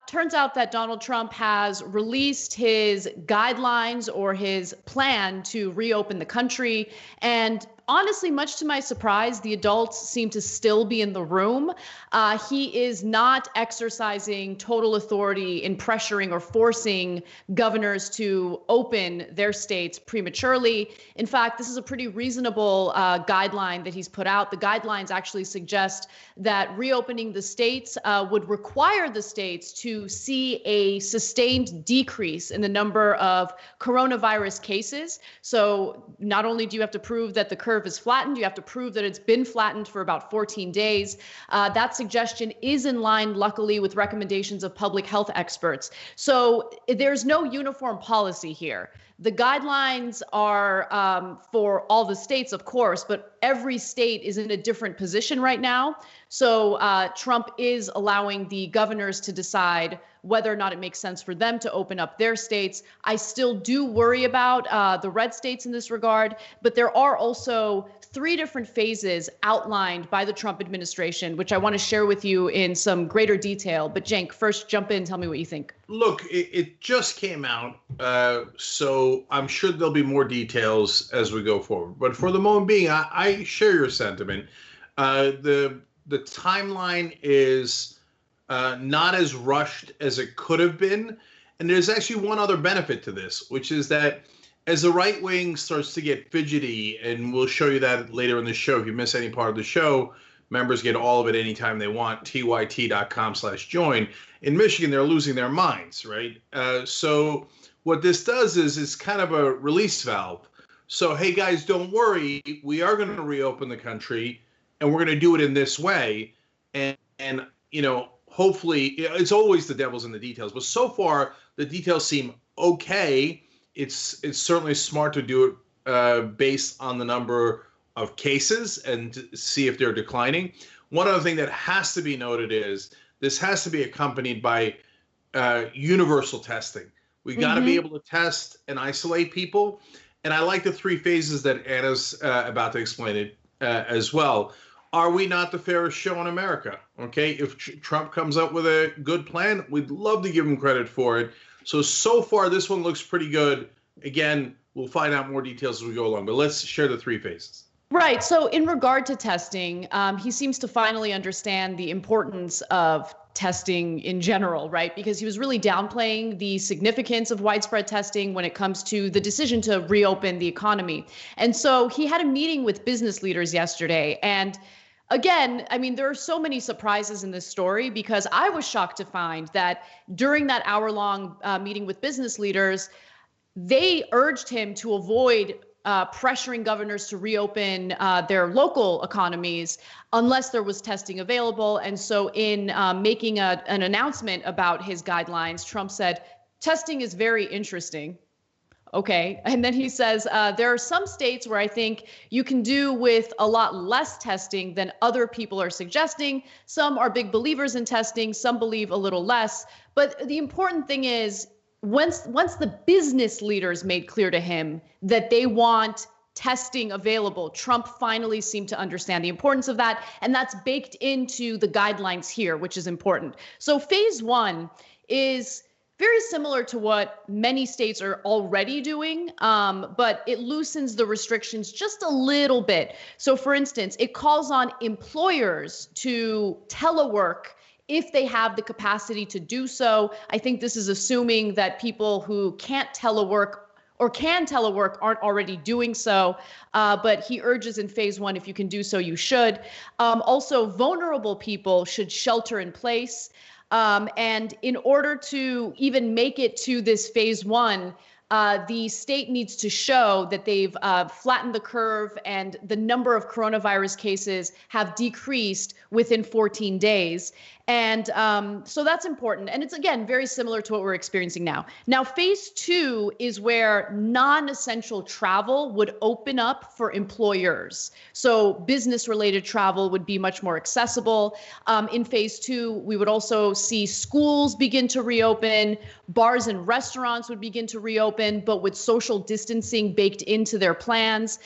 turns out that Donald Trump has released his guidelines or his plan to reopen the country. And honestly, much to my surprise, the adults seem to still be in the room. He is not exercising total authority in pressuring or forcing governors to open their states prematurely. In fact, this is a pretty reasonable guideline that he's put out. The guidelines actually suggest that reopening the states would require the states to see a sustained decrease in the number of coronavirus cases. So not only do you have to prove that the curve is flattened, you have to prove that it's been flattened for about 14 days. That suggestion is in line, luckily, with recommendations of public health experts. So there's no uniform policy here. The guidelines are for all the states, of course, but every state is in a different position right now. So Trump is allowing the governors to decide whether or not it makes sense for them to open up their states. I still do worry about the red states in this regard, but there are also 3 different phases outlined by the Trump administration, which I want to share with you in some greater detail. But Cenk, first jump in, tell me what you think. Look, it just came out, so I'm sure there'll be more details as we go forward. But for the moment being, I share your sentiment. The timeline is not as rushed as it could have been. And there's actually one other benefit to this, which is that as the right wing starts to get fidgety, and we'll show you that later in the show. If you miss any part of the show, members get all of it anytime they want, tyt.com/join. In Michigan, they're losing their minds, right? So what this does is it's kind of a release valve. So, hey, guys, don't worry. We are going to reopen the country, and we're going to do it in this way. And you know, hopefully, it's always the devil's in the details. But so far, the details seem okay. It's certainly smart to do it based on the number of cases and to see if they're declining. One other thing that has to be noted is this has to be accompanied by universal testing. We got to be able to test and isolate people. And I like the 3 phases that Anna's about to explain it as well. Are we not the fairest show in America? Okay, if Trump comes up with a good plan, we'd love to give him credit for it. So far, this one looks pretty good. Again, we'll find out more details as we go along, but let's share the 3 phases. Right. So in regard to testing, he seems to finally understand the importance of testing in general, right? Because he was really downplaying the significance of widespread testing when it comes to the decision to reopen the economy. And so he had a meeting with business leaders yesterday. And again, I mean, there are so many surprises in this story because I was shocked to find that during that hour-long meeting with business leaders, they urged him to avoid pressuring governors to reopen their local economies unless there was testing available. And so in making an announcement about his guidelines, Trump said, testing is very interesting. Okay. And then he says, there are some states where I think you can do with a lot less testing than other people are suggesting. Some are big believers in testing. Some believe a little less. But the important thing is, once the business leaders made clear to him that they want testing available, Trump finally seemed to understand the importance of that. And that's baked into the guidelines here, which is important. So phase 1 is very similar to what many states are already doing, but it loosens the restrictions just a little bit. So for instance, it calls on employers to telework if they have the capacity to do so. I think this is assuming that people who can't telework or can telework aren't already doing so. But he urges in phase 1, if you can do so, you should. Also, vulnerable people should shelter in place. And in order to even make it to this phase 1, the state needs to show that they've flattened the curve and the number of coronavirus cases have decreased within 14 days. And so that's important. And it's, again, very similar to what we're experiencing now. Now, phase 2 is where non-essential travel would open up for employers. So business-related travel would be much more accessible. In phase 2, we would also see schools begin to reopen. Bars and restaurants would begin to reopen, but with social distancing baked into their plans.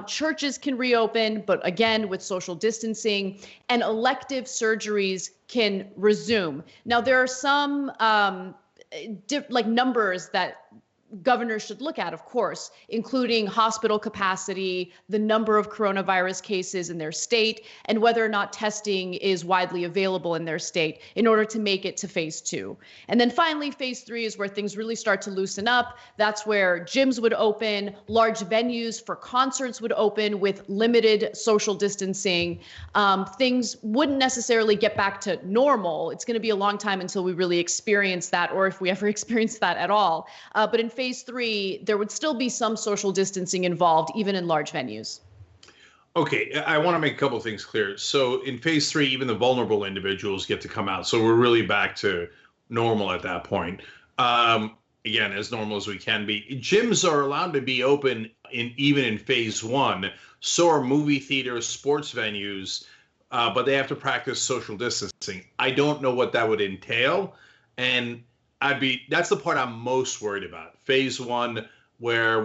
Churches can reopen, but again, with social distancing. and elective surgeries can resume. Now, there are some numbers that governors should look at, of course, including hospital capacity, the number of coronavirus cases in their state, and whether or not testing is widely available in their state in order to make it to phase 2. And then finally, phase 3 is where things really start to loosen up. That's where gyms would open, large venues for concerts would open with limited social distancing. Things wouldn't necessarily get back to normal. It's going to be a long time until we really experience that, or if we ever experience that at all. But in phase 3, there would still be some social distancing involved, even in large venues. Okay, I want to make a couple of things clear. So in phase 3, even the vulnerable individuals get to come out. So we're really back to normal at that point. Again, as normal as we can be. Gyms are allowed to be open even in phase 1. So are movie theaters, sports venues, but they have to practice social distancing. I don't know what that would entail, and that's the part I'm most worried about. Phase 1, where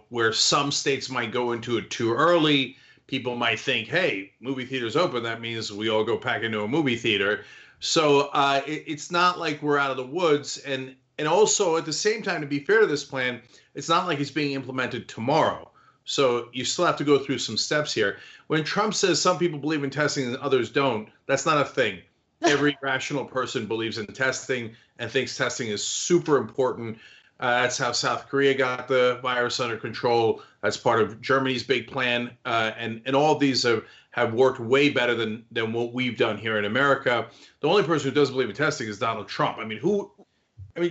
where some states might go into it too early. People might think, hey, movie theaters open, that means we all go pack into a movie theater. So it's not like we're out of the woods. And also at the same time, to be fair to this plan, it's not like it's being implemented tomorrow. So you still have to go through some steps here. When Trump says some people believe in testing and others don't, that's not a thing. Every rational person believes in testing and thinks testing is super important. That's how South Korea got the virus under control. That's part of Germany's big plan. And all of these have worked way better than what we've done here in America. The only person who doesn't believe in testing is Donald Trump. I mean,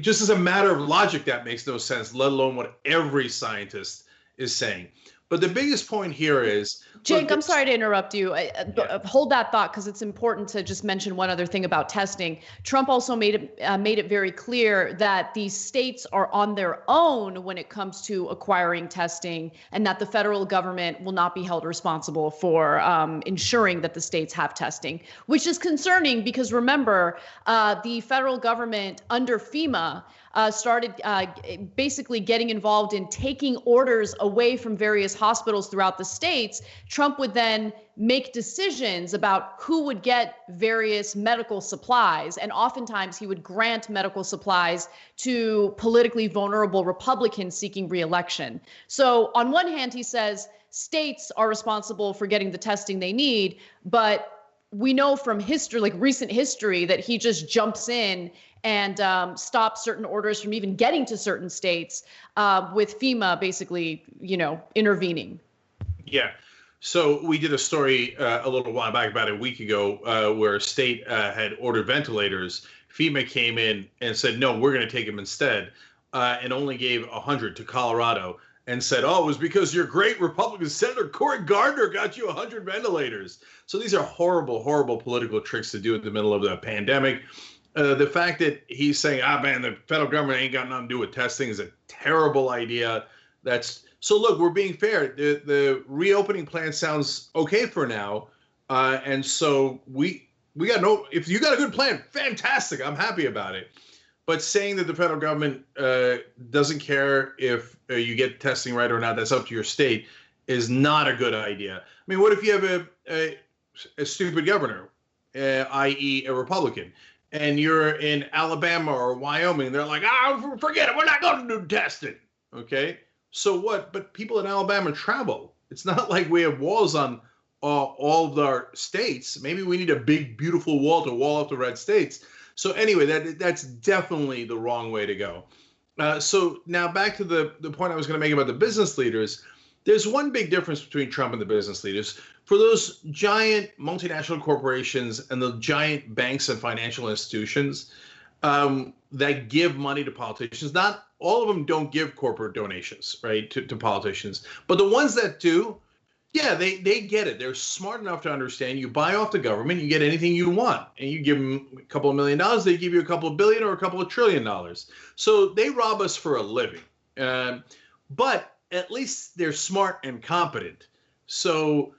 just as a matter of logic, that makes no sense, let alone what every scientist is saying. But the biggest point here is... Cenk, I'm sorry to interrupt you. Hold that thought, because it's important to just mention one other thing about testing. Trump also made it very clear that these states are on their own when it comes to acquiring testing, and that the federal government will not be held responsible for ensuring that the states have testing, which is concerning because, remember, the federal government under FEMA started basically getting involved in taking orders away from various hospitals throughout the states. Trump would then make decisions about who would get various medical supplies. And oftentimes he would grant medical supplies to politically vulnerable Republicans seeking re-election. So on one hand, he says states are responsible for getting the testing they need, but we know from history, like recent history, that he just jumps in and stops certain orders from even getting to certain states, with FEMA basically, intervening. Yeah. So we did a story a little while back, about a week ago, where a state had ordered ventilators. FEMA came in and said, no, we're going to take them instead, and only gave 100 to Colorado and said, oh, it was because your great Republican Senator Cory Gardner got you 100 ventilators. So these are horrible, horrible political tricks to do in the middle of the pandemic. The fact that he's saying, man, the federal government ain't got nothing to do with testing is a terrible idea. So look, we're being fair. The reopening plan sounds okay for now. And so we got if you got a good plan, fantastic. I'm happy about it. But saying that the federal government doesn't care if you get testing right or not, that's up to your state, is not a good idea. I mean, what if you have a stupid governor, i.e. a Republican, and you're in Alabama or Wyoming? They're like, forget it. We're not going to do testing. Okay. So what? But people in Alabama travel. It's not like we have walls on all of our states. Maybe we need a big, beautiful wall to wall off the red states. So anyway, that's definitely the wrong way to go. So now back to the point I was going to make about the business leaders. There's one big difference between Trump and the business leaders. For those giant multinational corporations and the giant banks and financial institutions that give money to politicians, not all of them don't give corporate donations, right, to politicians. But the ones that do, yeah, they get it. They're smart enough to understand you buy off the government, you get anything you want. And you give them a couple of $1 million, they give you a couple of billion or a couple of $1 trillion. So they rob us for a living. But at least they're smart and competent. So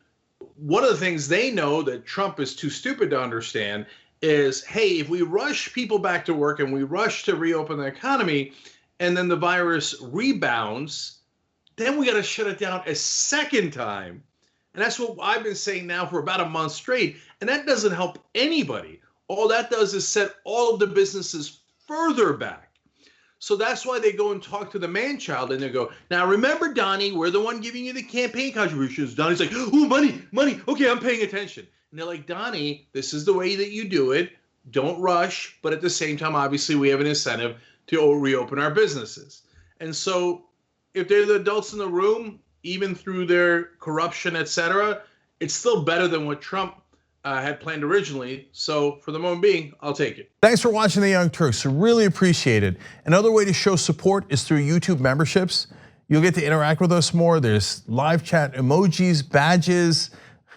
one of the things they know that Trump is too stupid to understand is, hey, if we rush people back to work and we rush to reopen the economy and then the virus rebounds, then we got to shut it down a second time. And that's what I've been saying now for about a month straight. And that doesn't help anybody. All that does is set all of the businesses further back. So that's why they go and talk to the man-child and they go, now remember, Donnie, we're the one giving you the campaign contributions. Donnie's like, oh, money, money. Okay, I'm paying attention. And they're like, Donnie, this is the way that you do it. Don't rush. But at the same time, obviously, we have an incentive to reopen our businesses. And so if they're the adults in the room, even through their corruption, etc., it's still better than what Trump had planned originally. So for the moment being, I'll take it. Thanks for watching The Young Turks. Really appreciate it. Another way to show support is through YouTube memberships. You'll get to interact with us more. There's live chat emojis, badges.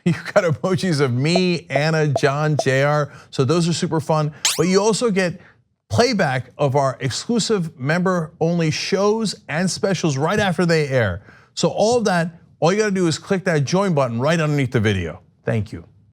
You've got emojis of me, Anna, John, JR. So those are super fun. But you also get playback of our exclusive member-only shows and specials right after they air. So all of that, all you gotta do is click that join button right underneath the video. Thank you.